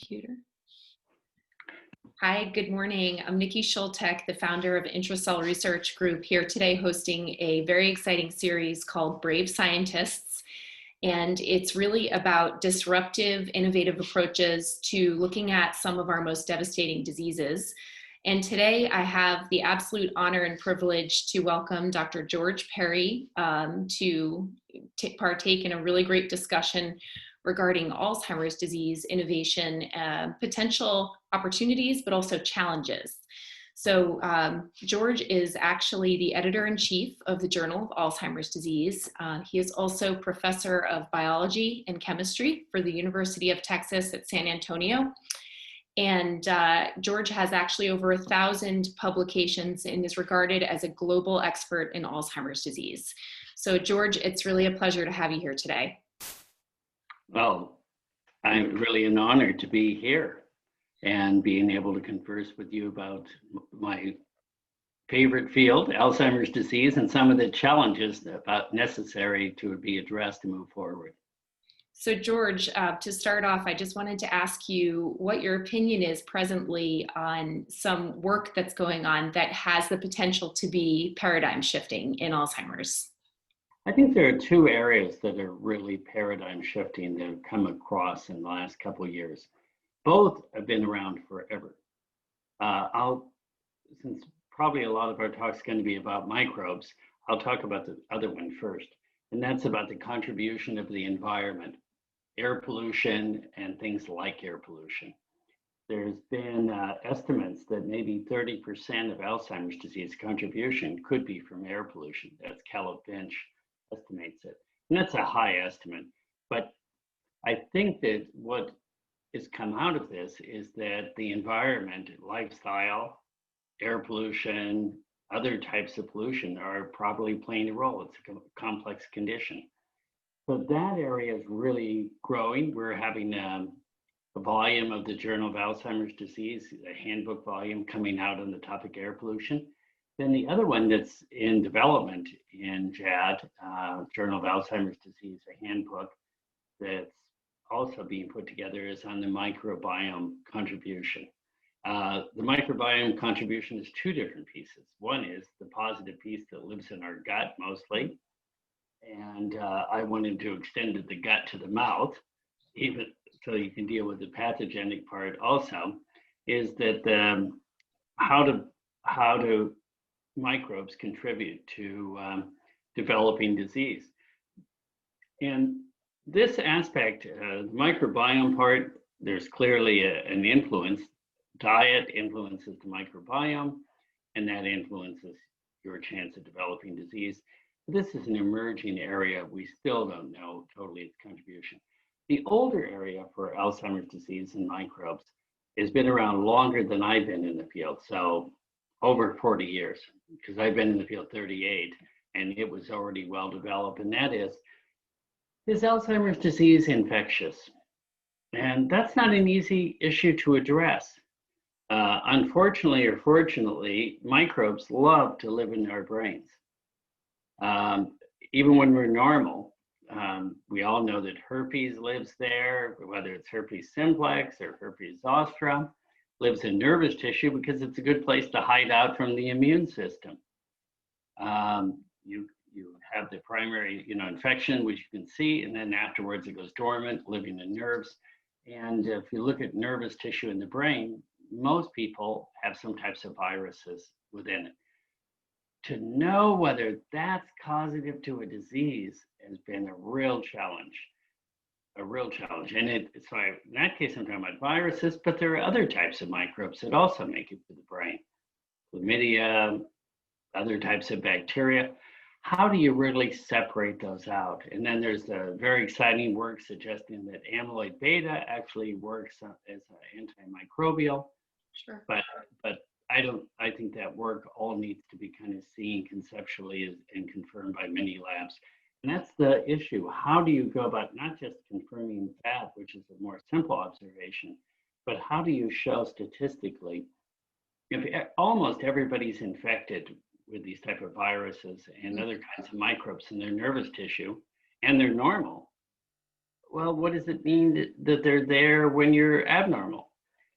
computer. Hi, good morning. I'm Nikki Schultek, the founder of Intracell Research Group, here today hosting a very exciting series called Brave Scientists. And it's really about disruptive, innovative approaches to looking at some of our most devastating diseases. And today I have the absolute honor and privilege to welcome Dr. George Perry to partake in a really great discussion regarding Alzheimer's disease innovation, potential opportunities, but also challenges. So George is actually the editor-in-chief of the Journal of Alzheimer's Disease. He is also professor of biology and chemistry for the University of Texas at San Antonio. And George has actually over 1,000 publications and is regarded as a global expert in Alzheimer's disease. So George, it's really a pleasure to have you here today. Well, I'm really an honor to be here and being able to converse with you about my favorite field, Alzheimer's disease, and some of the challenges about necessary to be addressed to move forward. So George, to start off, I just wanted to ask you what your opinion is presently on some work that's going on that has the potential to be paradigm shifting in Alzheimer's. I think there are two areas that are really paradigm shifting that have come across in the last couple of years. Both have been around forever. Since probably a lot of our talk is going to be about microbes, I'll talk about the other one first, and that's about the contribution of the environment, air pollution, and things like air pollution. There's been estimates that maybe 30% of Alzheimer's disease contribution could be from air pollution. That's Caleb-Finch estimates it. And that's a high estimate. But I think that what has come out of this is that the environment, lifestyle, air pollution, other types of pollution are probably playing a role. It's a complex condition. So that area is really growing. We're having a volume of the Journal of Alzheimer's Disease, a handbook volume coming out on the topic air pollution. Then the other one that's in development in JAD, Journal of Alzheimer's Disease, a handbook that's also being put together, is on the microbiome contribution. The microbiome contribution is two different pieces. One is the positive piece that lives in our gut mostly, and I wanted to extend the gut to the mouth, even so you can deal with the pathogenic part also, is that how do microbes contribute to developing disease. And this aspect, the microbiome part, there's clearly an influence. Diet influences the microbiome, and that influences your chance of developing disease. This is an emerging area. We still don't know totally its contribution. The older area for Alzheimer's disease and microbes has been around longer than I've been in the field. So over 40 years, because I've been in the field 38, and it was already well developed, and that is Alzheimer's disease infectious? And that's not an easy issue to address. Unfortunately or fortunately, microbes love to live in our brains. Even when we're normal, we all know that herpes lives there, whether it's herpes simplex or herpes zoster, lives in nervous tissue because it's a good place to hide out from the immune system. You have the primary infection, which you can see, and then afterwards it goes dormant, living in nerves. And if you look at nervous tissue in the brain, most people have some types of viruses within it. To know whether that's causative to a disease has been a real challenge. And so in that case, I'm talking about viruses, but there are other types of microbes that also make it to the brain. Chlamydia, other types of bacteria. How do you really separate those out? And then there's the very exciting work suggesting that amyloid beta actually works as an antimicrobial. Sure. But I think that work all needs to be kind of seen conceptually and confirmed by many labs. And that's the issue. How do you go about not just confirming that, which is a more simple observation, but how do you show statistically if almost everybody's infected with these type of viruses and other kinds of microbes in their nervous tissue, and they're normal, well, what does it mean that they're there when you're abnormal?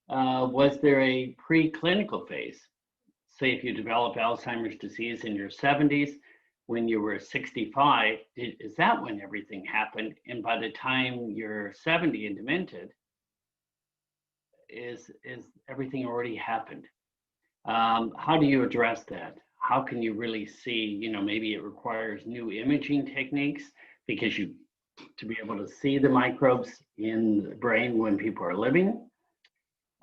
Was there a preclinical phase? Say if you develop Alzheimer's disease in your 70s, when you were 65, is that when everything happened? And by the time you're 70 and demented, is everything already happened? How do you address that? How can you really see, maybe it requires new imaging techniques because to be able to see the microbes in the brain when people are living,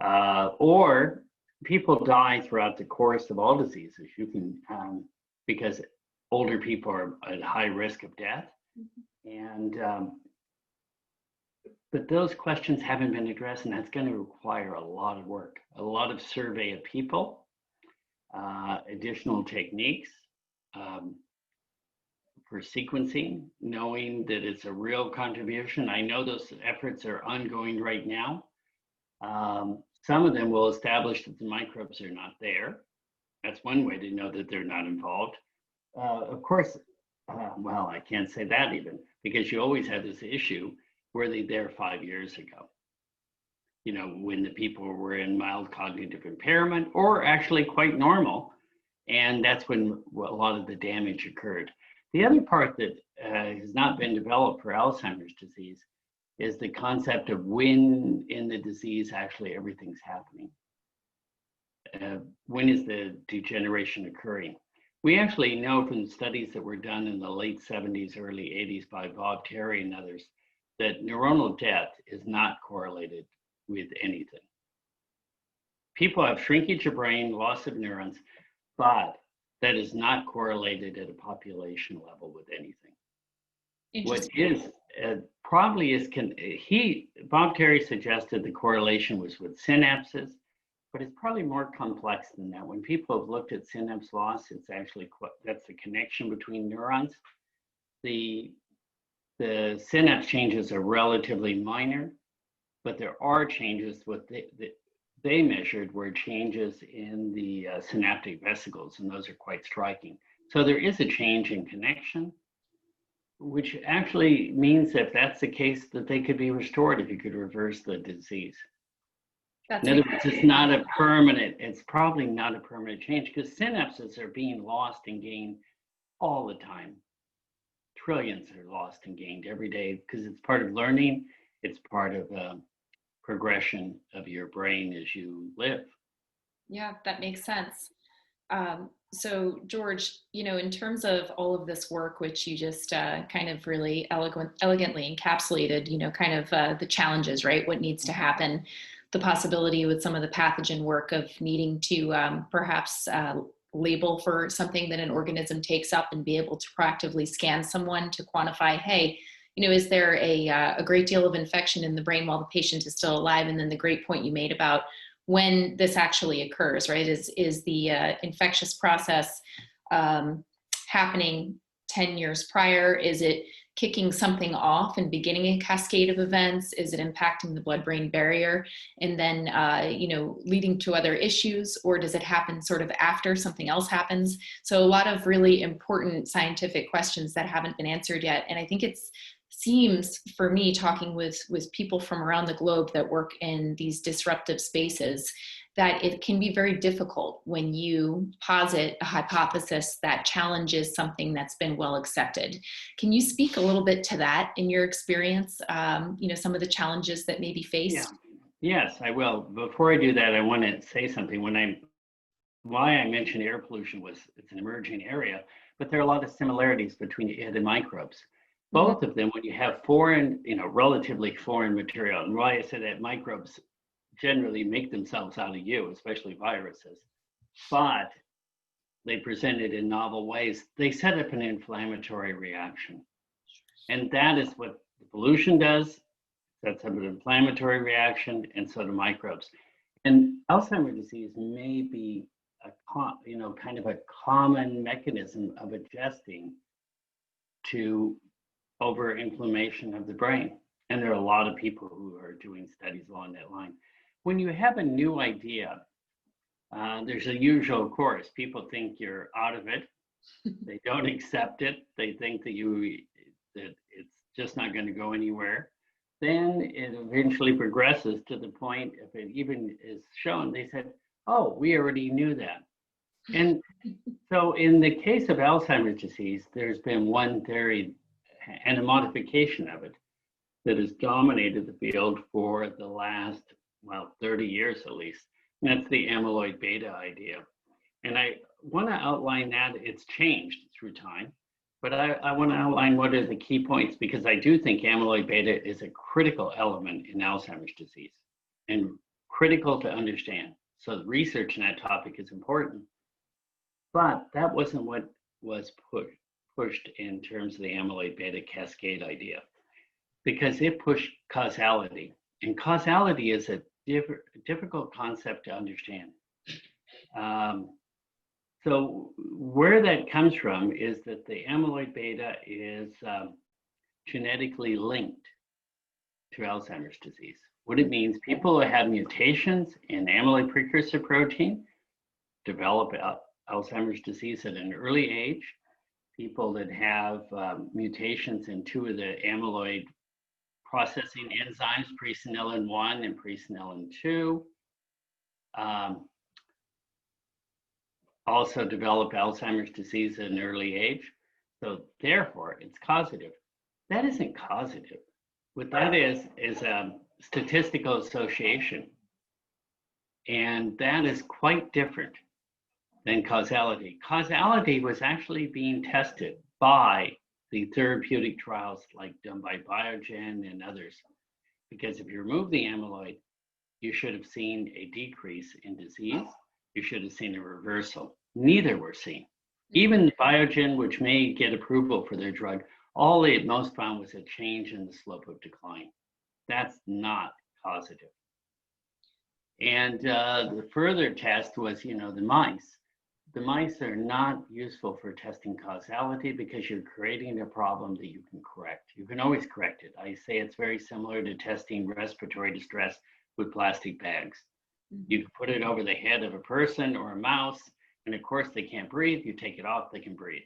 or people die throughout the course of all diseases. You can, because older people are at high risk of death. And, but those questions haven't been addressed, and that's going to require a lot of work, a lot of survey of people, additional techniques for sequencing, knowing that it's a real contribution. I know those efforts are ongoing right now. Some of them will establish that the microbes are not there. That's one way to know that they're not involved. Of course, well, I can't say that even, because you always have this issue, were they there 5 years ago? When the people were in mild cognitive impairment or actually quite normal. And that's when a lot of the damage occurred. The other part that has not been developed for Alzheimer's disease is the concept of when in the disease actually everything's happening. When is the degeneration occurring? We actually know from studies that were done in the late 70s, early 80s by Bob Terry and others, that neuronal death is not correlated with anything. People have shrinkage of brain, loss of neurons, but that is not correlated at a population level with anything. What is probably is, Bob Terry suggested the correlation was with synapses, but it's probably more complex than that. When people have looked at synapse loss, it's actually, that's the connection between neurons. The synapse changes are relatively minor, but there are changes. What they measured were changes in the synaptic vesicles, and those are quite striking. So there is a change in connection, which actually means if that's the case, that they could be restored if you could reverse the disease. In other words, it's not a permanent, it's probably not a permanent change, because synapses are being lost and gained all the time. Trillions are lost and gained every day because it's part of learning. It's part of progression of your brain as you live. Yeah, that makes sense. So George, in terms of all of this work, which you just kind of really elegantly encapsulated, kind of the challenges, right? What needs to happen, the possibility with some of the pathogen work of needing to perhaps label for something that an organism takes up and be able to proactively scan someone to quantify, hey, is there a great deal of infection in the brain while the patient is still alive? And then the great point you made about when this actually occurs, right? Is the infectious process happening 10 years prior? Is it kicking something off and beginning a cascade of events? Is it impacting the blood-brain barrier and then, leading to other issues? Or does it happen sort of after something else happens? So a lot of really important scientific questions that haven't been answered yet. And I think it seems, for me, talking with people from around the globe that work in these disruptive spaces, that it can be very difficult when you posit a hypothesis that challenges something that's been well accepted. Can you speak a little bit to that in your experience, some of the challenges that may be faced? Yeah. Yes, I will. Before I do that, I want to say something. Why I mentioned air pollution was it's an emerging area, but there are a lot of similarities between it and microbes. Both of them, when you have foreign, relatively foreign material, and why I said that microbes generally make themselves out of you, especially viruses, but they present it in novel ways. They set up an inflammatory reaction. And that is what the pollution does. Sets up an inflammatory reaction, and so do microbes. And Alzheimer's disease may be kind of a common mechanism of adjusting to over-inflammation of the brain. And there are a lot of people who are doing studies along that line. When you have a new idea, there's a usual course. People think you're out of it. They don't accept it. They think that it's just not going to go anywhere. then it eventually progresses to the point, if it even is shown, they said, oh, we already knew that. And so in the case of Alzheimer's disease, there's been one theory and a modification of it that has dominated the field for the last, well, 30 years at least. And that's the amyloid beta idea. And I want to outline that it's changed through time, but I want to outline what are the key points, because I do think amyloid beta is a critical element in Alzheimer's disease and critical to understand. So the research in that topic is important, but that wasn't what was pushed in terms of the amyloid beta cascade idea, because it pushed causality. And causality is a difficult concept to understand. So where that comes from is that the amyloid beta is genetically linked to Alzheimer's disease. What it means, people who have mutations in amyloid precursor protein develop Alzheimer's disease at an early age. People that have mutations in two of the amyloid processing enzymes, presenilin 1 and presenilin 2, also develop Alzheimer's disease at an early age. So therefore, it's causative. That isn't causative. What that is a statistical association. And that is quite different than causality. Causality was actually being tested by the therapeutic trials like done by Biogen and others. Because if you remove the amyloid, you should have seen a decrease in disease. You should have seen a reversal. Neither were seen. Even Biogen, which may get approval for their drug, all they at most found was a change in the slope of decline. That's not causative. And the further test was, the mice. The mice are not useful for testing causality because you're creating a problem that you can correct. You can always correct it. I say it's very similar to testing respiratory distress with plastic bags. You can put it over the head of a person or a mouse, and of course they can't breathe. You take it off, they can breathe.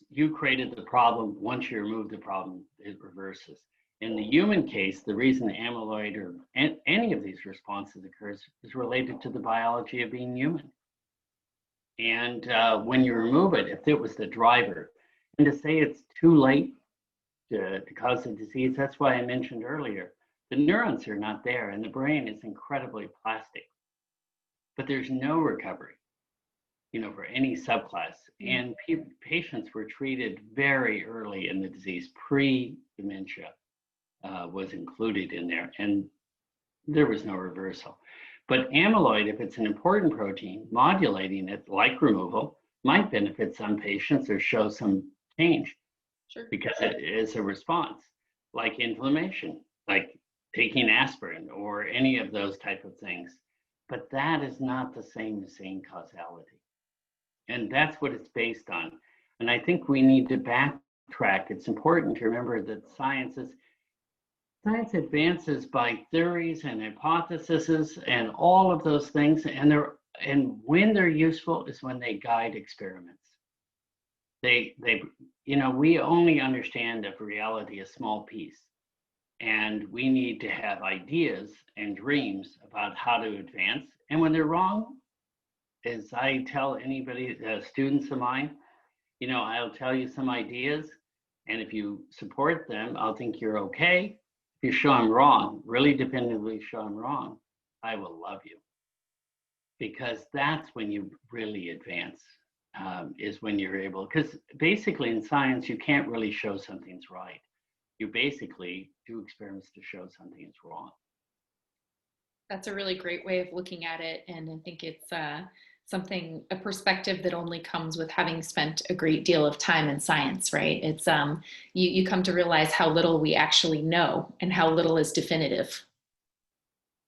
You created the problem. Once you remove the problem, it reverses. In the human case, the reason amyloid or any of these responses occurs is related to the biology of being human. And when you remove it, if it was the driver, and to say it's too late to cause the disease, that's why I mentioned earlier, the neurons are not there and the brain is incredibly plastic, but there's no recovery, for any subclass. And patients were treated very early in the disease. Pre-dementia was included in there, and there was no reversal. But amyloid, if it's an important protein, modulating it, like removal, might benefit some patients or show some change. Sure. Because it is a response, like inflammation, like taking aspirin or any of those type of things. But that is not the same as saying causality. And that's what it's based on. And I think we need to backtrack. It's important to remember that science advances by theories and hypotheses and all of those things. And when they're useful is when they guide experiments. We only understand of reality a small piece. And we need to have ideas and dreams about how to advance. And when they're wrong, as I tell anybody, students of mine, I'll tell you some ideas. And if you support them, I'll think you're okay. If you show I'm wrong, really definitively show I'm wrong, I will love you. Because that's when you really advance, is when you're able, because basically in science, you can't really show something's right. You basically do experiments to show something is wrong. That's a really great way of looking at it. And I think it's a perspective that only comes with having spent a great deal of time in science, right? It's you come to realize how little we actually know and how little is definitive.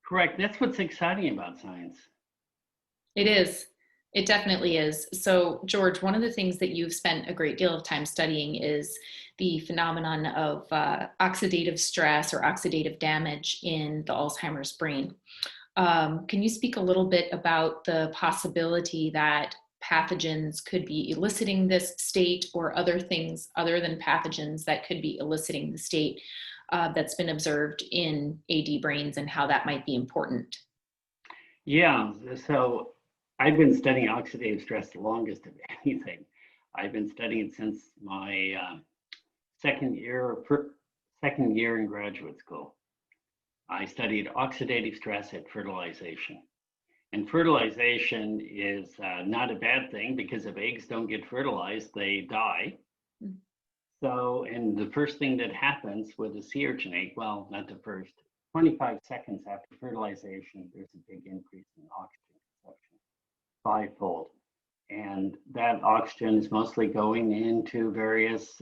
Correct. That's what's exciting about science. It is. It definitely is. So, George, one of the things that you've spent a great deal of time studying is the phenomenon of oxidative stress or oxidative damage in the Alzheimer's brain. Can you speak a little bit about the possibility that pathogens could be eliciting this state, or other things other than pathogens that could be eliciting the state? that's been observed in AD brains and how that might be important. Yeah, so I've been studying oxidative stress the longest of anything. I've been studying it since my second year in graduate school. I studied oxidative stress at fertilization. And fertilization is not a bad thing, because if eggs don't get fertilized, they die. Mm. So, and the first thing that happens with a sea urchin egg, well, not the first, 25 seconds after fertilization, there's a big increase in oxygen consumption, fivefold. And that oxygen is mostly going into various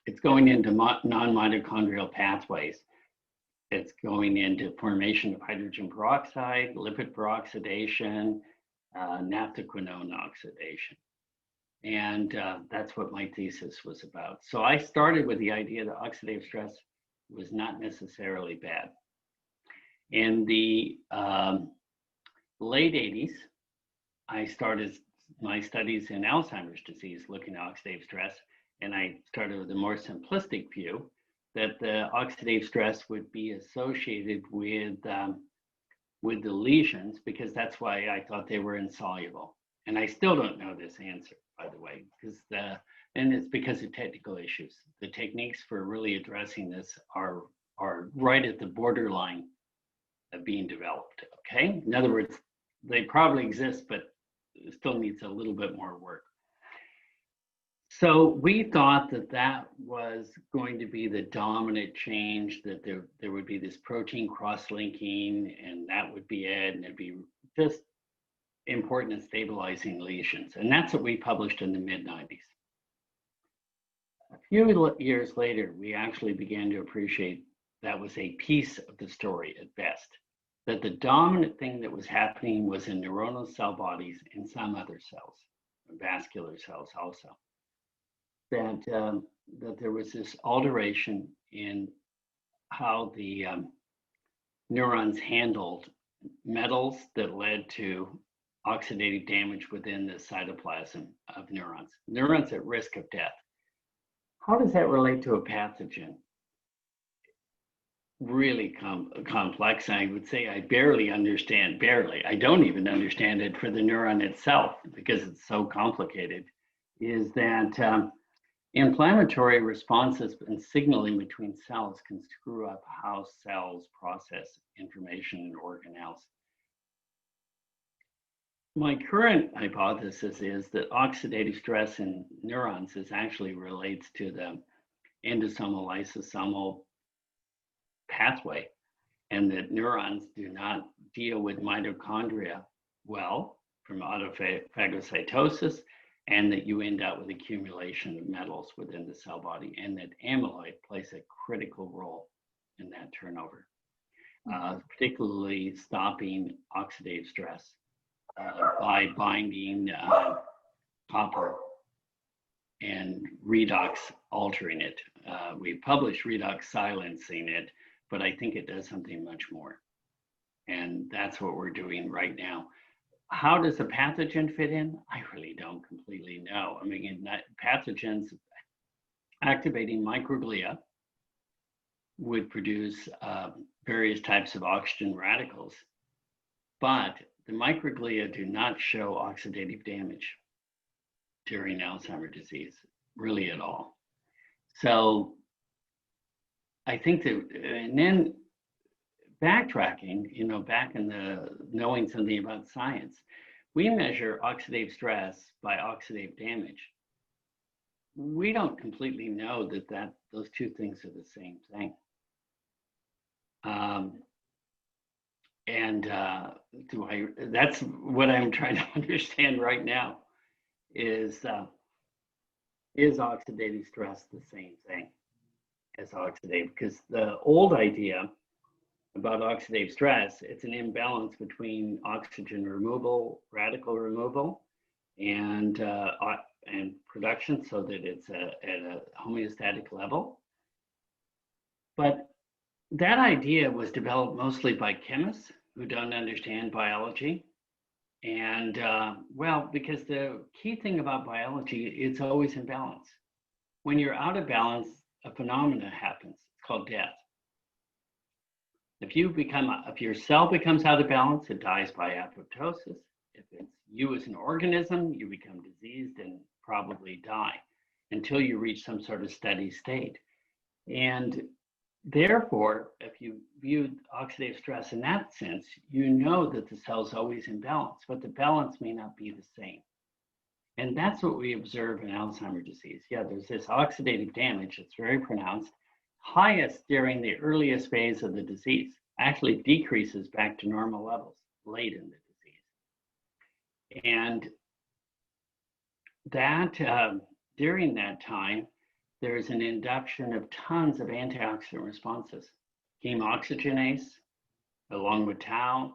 it's going into non-mitochondrial pathways. It's going into formation of hydrogen peroxide, lipid peroxidation, naphthoquinone oxidation. And that's what my thesis was about. So I started with the idea that oxidative stress was not necessarily bad. In the late 80s, I started my studies in Alzheimer's disease looking at oxidative stress, and I started with a more simplistic view that the oxidative stress would be associated with the lesions, because that's why I thought they were insoluble. And I still don't know this answer, by the way, and it's because of technical issues. The techniques for really addressing this are right at the borderline of being developed, okay? In other words, they probably exist, but it still needs a little bit more work. So we thought that that was going to be the dominant change, that there would be this protein cross-linking, and that would be it, and it'd be just important in stabilizing lesions. And that's what we published in the mid-90s. A few years later, we actually began to appreciate that was a piece of the story at best, that the dominant thing that was happening was in neuronal cell bodies and some other cells, vascular cells also. That there was this alteration in how the neurons handled metals that led to oxidative damage within the cytoplasm of neurons. Neurons at risk of death. How does that relate to a pathogen? Really complex. I would say I barely understand, I don't even understand it for the neuron itself, because it's so complicated, is that inflammatory responses and signaling between cells can screw up how cells process information in organelles. My current hypothesis is that oxidative stress in neurons actually relates to the endosomal lysosomal pathway, and that neurons do not deal with mitochondria well from autophagocytosis, and that you end up with accumulation of metals within the cell body, and that amyloid plays a critical role in that turnover, particularly stopping oxidative stress by binding copper and redox altering it. We published redox silencing it, but I think it does something much more. And that's what we're doing right now. How does a pathogen fit in? I really don't completely know. I mean, pathogens activating microglia would produce various types of oxygen radicals, but the microglia do not show oxidative damage during Alzheimer's disease, really at all. So I think that, and then backtracking, back in the knowing something about science, we measure oxidative stress by oxidative damage. We don't completely know that those two things are the same thing. That's what I'm trying to understand right now is oxidative stress the same thing as oxidative? Because the old idea about oxidative stress, it's an imbalance between oxygen removal, radical removal, and production, so that it's at a homeostatic level. But that idea was developed mostly by chemists who don't understand biology. And because the key thing about biology, it's always in balance. When you're out of balance, a phenomena happens. It's called death. If your cell becomes out of balance, it dies by apoptosis. If it's you as an organism, you become diseased and probably die until you reach some sort of steady state. And therefore, if you view oxidative stress in that sense, you know that the cell's always in balance, but the balance may not be the same. And that's what we observe in Alzheimer's disease. Yeah, there's this oxidative damage that's very pronounced, highest during the earliest phase of the disease, actually decreases back to normal levels late in the disease. And that during that time, there's an induction of tons of antioxidant responses. Heme oxygenase, along with tau,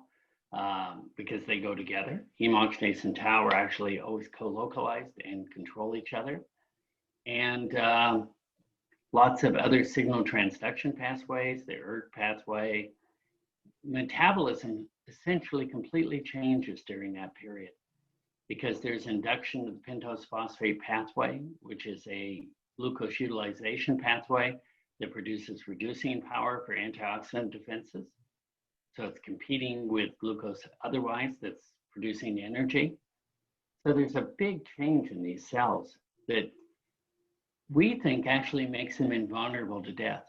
because they go together. Heme oxygenase and tau are actually always co-localized and control each other. And lots of other signal transduction pathways, the ERK pathway. Metabolism essentially completely changes during that period because there's induction of the pentose phosphate pathway, which is a glucose utilization pathway that produces reducing power for antioxidant defenses. So it's competing with glucose otherwise that's producing energy. So there's a big change in these cells that we think actually makes them invulnerable to death.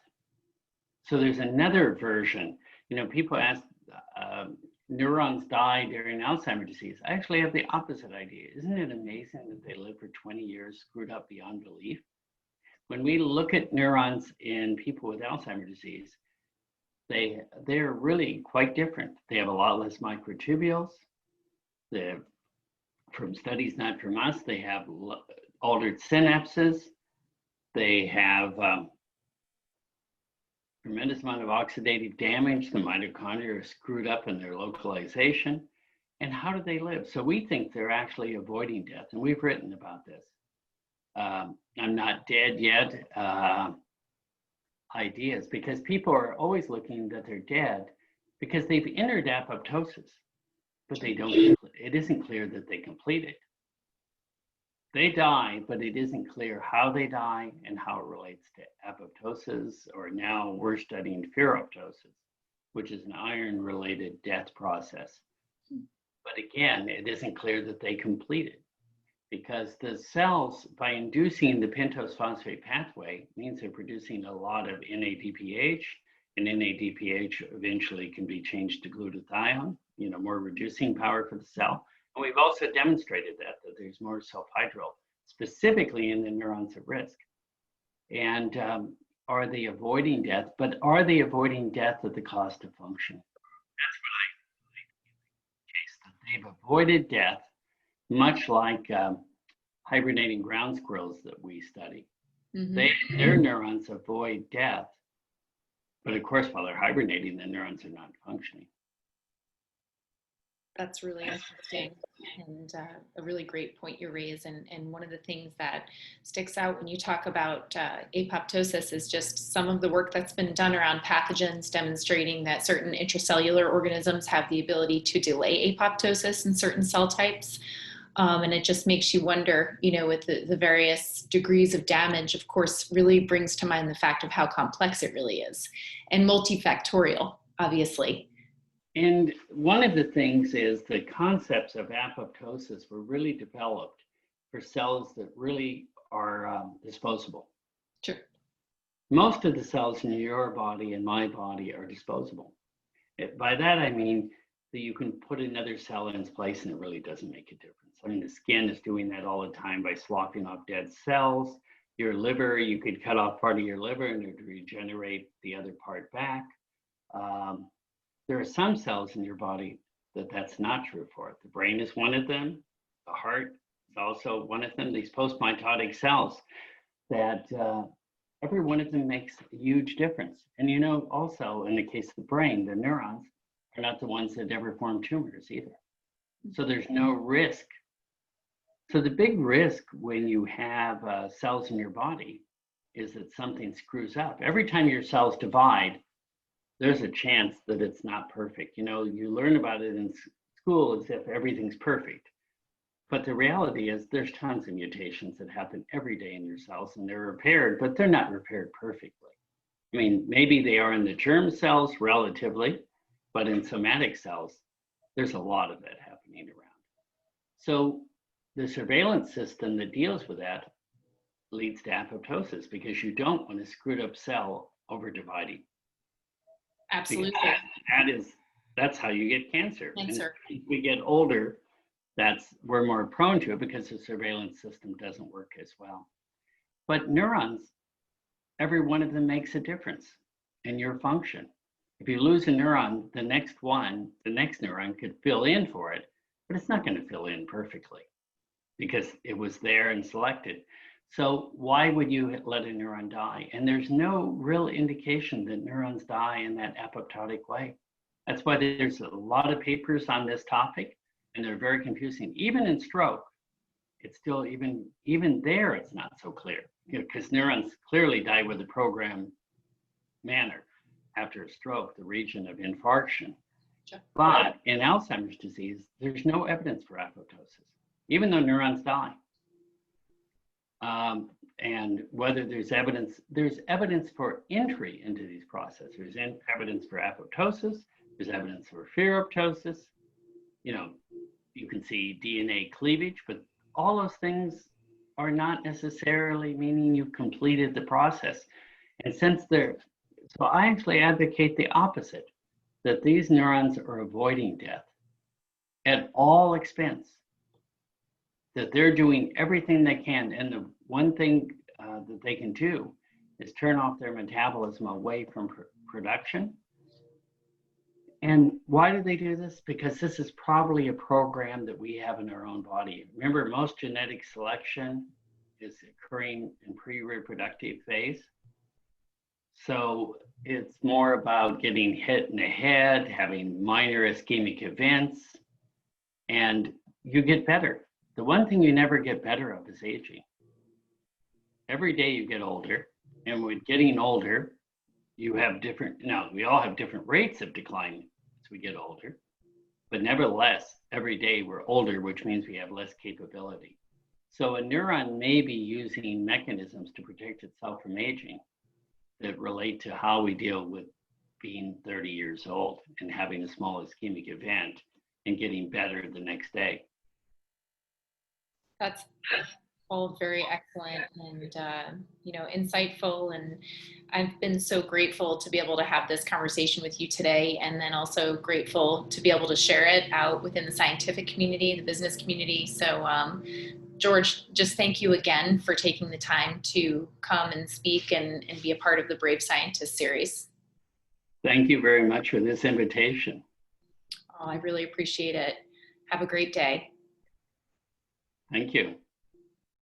So there's another version. You know, people ask, neurons die during Alzheimer's disease. I actually have the opposite idea. Isn't it amazing that they live for 20 years screwed up beyond belief? When we look at neurons in people with Alzheimer's disease, they're really quite different. They have a lot less microtubules. From studies not from us, they have altered synapses. They have tremendous amount of oxidative damage. The mitochondria are screwed up in their localization. And how do they live? So we think they're actually avoiding death, and we've written about this. I'm not dead yet ideas, because people are always looking that they're dead because they've entered apoptosis, but they don't, it isn't clear that they complete it. They die, but it isn't clear how they die and how it relates to apoptosis, or now we're studying ferroptosis, which is an iron-related death process. But again, it isn't clear that they complete it, because the cells, by inducing the pentose phosphate pathway, means they're producing a lot of NADPH, and NADPH eventually can be changed to glutathione, more reducing power for the cell. And we've also demonstrated that there's more sulfhydryl, specifically in the neurons at risk. And are they avoiding death? But are they avoiding death at the cost of function? That's what I believe in the case, that they've avoided death, much like hibernating ground squirrels that we study. Mm-hmm. Their neurons avoid death, but of course, while they're hibernating, the neurons are not functioning. That's really interesting, and a really great point you raise. And one of the things that sticks out when you talk about apoptosis is just some of the work that's been done around pathogens demonstrating that certain intracellular organisms have the ability to delay apoptosis in certain cell types. And it just makes you wonder, with the various degrees of damage, of course, really brings to mind the fact of how complex it really is, and multifactorial, obviously. And one of the things is the concepts of apoptosis were really developed for cells that really are disposable. Sure. Most of the cells in your body and my body are disposable. By that, I mean that you can put another cell in its place and it really doesn't make a difference. I mean, the skin is doing that all the time by sloughing off dead cells. Your liver, you could cut off part of your liver and it would regenerate the other part back. There are some cells in your body that's not true for. The brain is one of them. The heart is also one of them. These post-mitotic cells that every one of them makes a huge difference. And also in the case of the brain, the neurons are not the ones that ever form tumors either. So there's no risk. So the big risk when you have cells in your body is that something screws up. Every time your cells divide, there's a chance that it's not perfect. You learn about it in school as if everything's perfect. But the reality is there's tons of mutations that happen every day in your cells, and they're repaired, but they're not repaired perfectly. I mean, maybe they are in the germ cells relatively, but in somatic cells, there's a lot of that happening around. So the surveillance system that deals with that leads to apoptosis, because you don't want a screwed up cell over dividing. Absolutely. That's how you get cancer. Cancer. And as we get older, we're more prone to it because the surveillance system doesn't work as well. But neurons, every one of them makes a difference in your function. If you lose a neuron, the next neuron could fill in for it, but it's not going to fill in perfectly because it was there and selected. So why would you let a neuron die? And there's no real indication that neurons die in that apoptotic way. That's why there's a lot of papers on this topic, and they're very confusing. Even in stroke, it's still, even there, it's not so clear, because neurons clearly die with a programmed manner after a stroke, the region of infarction. Sure. But in Alzheimer's disease, there's no evidence for apoptosis, even though neurons die. And whether there's evidence for entry into these processes. There's evidence for apoptosis, there's evidence for ferroptosis. You can see DNA cleavage, but all those things are not necessarily meaning you've completed the process. And so I actually advocate the opposite, that these neurons are avoiding death at all expense, that they're doing everything they can. And the one thing that they can do is turn off their metabolism away from production. And why do they do this? Because this is probably a program that we have in our own body. Remember, most genetic selection is occurring in pre-reproductive phase. So it's more about getting hit in the head, having minor ischemic events, and you get better. The one thing you never get better of is aging. Every day you get older, and with getting older, we all have different rates of decline as we get older, but nevertheless, every day we're older, which means we have less capability. So a neuron may be using mechanisms to protect itself from aging that relate to how we deal with being 30 years old and having a small ischemic event and getting better the next day. That's all very excellent and insightful, and I've been so grateful to be able to have this conversation with you today, and then also grateful to be able to share it out within the scientific community, the business community. So George, just thank you again for taking the time to come and speak and be a part of the Brave Scientist series. Thank you very much for this invitation. Oh, I really appreciate it. Have a great day. Thank you.